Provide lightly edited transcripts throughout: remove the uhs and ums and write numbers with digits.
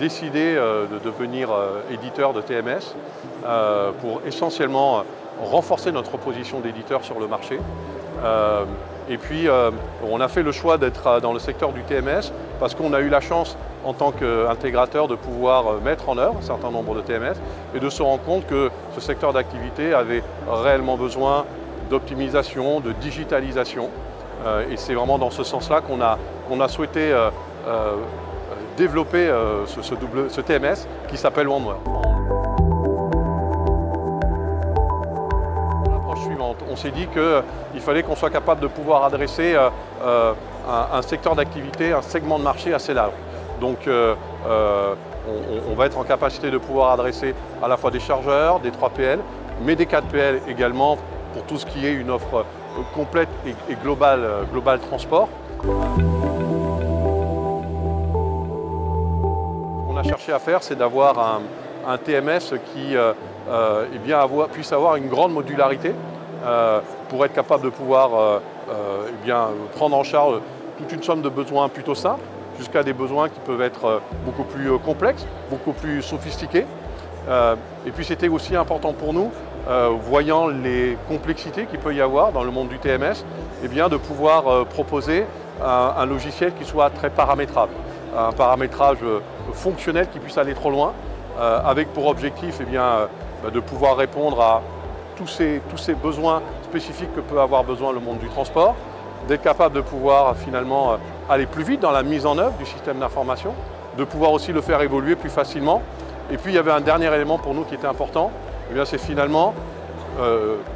décidé de devenir éditeur de TMS pour essentiellement renforcer notre position d'éditeur sur le marché. Et puis, on a fait le choix d'être dans le secteur du TMS parce qu'on a eu la chance, en tant qu'intégrateur, de pouvoir mettre en œuvre un certain nombre de TMS et de se rendre compte que ce secteur d'activité avait réellement besoin d'optimisation, de digitalisation. Et c'est vraiment dans ce sens-là qu'on a souhaité développer ce TMS qui s'appelle OneWare. On s'est dit qu'il fallait qu'on soit capable de pouvoir adresser un secteur d'activité, un segment de marché assez large. Donc on va être en capacité de pouvoir adresser à la fois des chargeurs, des 3PL, mais des 4PL également pour tout ce qui est une offre complète et globale transport. Ce qu'on a cherché à faire, c'est d'avoir un TMS qui puisse avoir une grande modularité pour être capable de pouvoir prendre en charge toute une somme de besoins plutôt simples jusqu'à des besoins qui peuvent être beaucoup plus complexes, beaucoup plus sophistiqués. Et puis c'était aussi important pour nous, voyant les complexités qu'il peut y avoir dans le monde du TMS, de pouvoir proposer un logiciel qui soit très paramétrable, un paramétrage fonctionnel qui puisse aller trop loin, avec pour objectif de pouvoir répondre à tous ces besoins spécifiques que peut avoir besoin le monde du transport, d'être capable de pouvoir finalement aller plus vite dans la mise en œuvre du système d'information, de pouvoir aussi le faire évoluer plus facilement. Et puis il y avait un dernier élément pour nous qui était important, c'est finalement,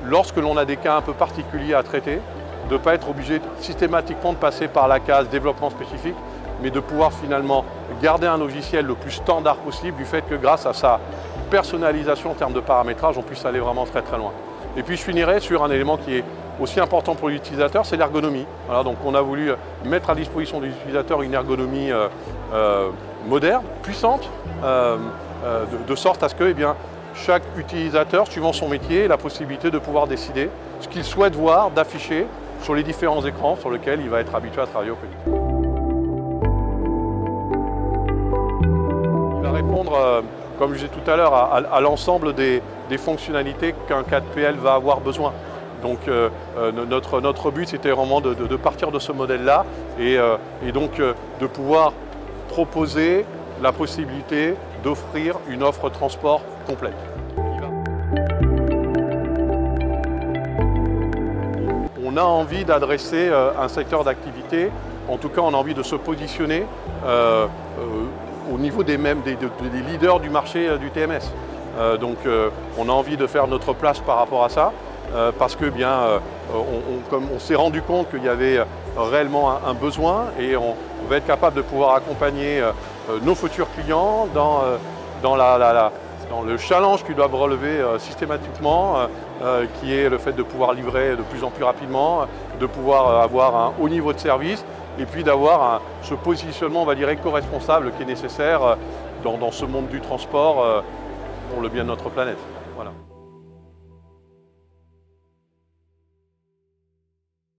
lorsque l'on a des cas un peu particuliers à traiter, de ne pas être obligé systématiquement de passer par la case développement spécifique, mais de pouvoir finalement garder un logiciel le plus standard possible du fait que grâce à sa personnalisation en termes de paramétrage, on puisse aller vraiment très très loin. Et puis je finirai sur un élément qui est aussi important pour l'utilisateur, c'est l'ergonomie. Voilà, donc on a voulu mettre à disposition de l'utilisateur une ergonomie moderne, puissante, de sorte à ce que chaque utilisateur, suivant son métier, ait la possibilité de pouvoir décider ce qu'il souhaite voir, d'afficher sur les différents écrans sur lesquels il va être habitué à travailler au quotidien. Il va répondre, comme je disais tout à l'heure, à l'ensemble des fonctionnalités qu'un 4PL va avoir besoin. Donc notre but, c'était vraiment de partir de ce modèle-là et donc de pouvoir proposer la possibilité d'offrir une offre transport complète. On a envie d'adresser un secteur d'activité, en tout cas on a envie de se positionner au niveau des leaders du marché du TMS. Donc on a envie de faire notre place par rapport à ça, parce que on s'est rendu compte qu'il y avait réellement un besoin et on va être capable de pouvoir accompagner nos futurs clients dans le challenge qu'ils doivent relever systématiquement, qui est le fait de pouvoir livrer de plus en plus rapidement, de pouvoir avoir un haut niveau de service et puis d'avoir ce positionnement, on va dire, éco-responsable qui est nécessaire dans ce monde du transport pour le bien de notre planète. Voilà.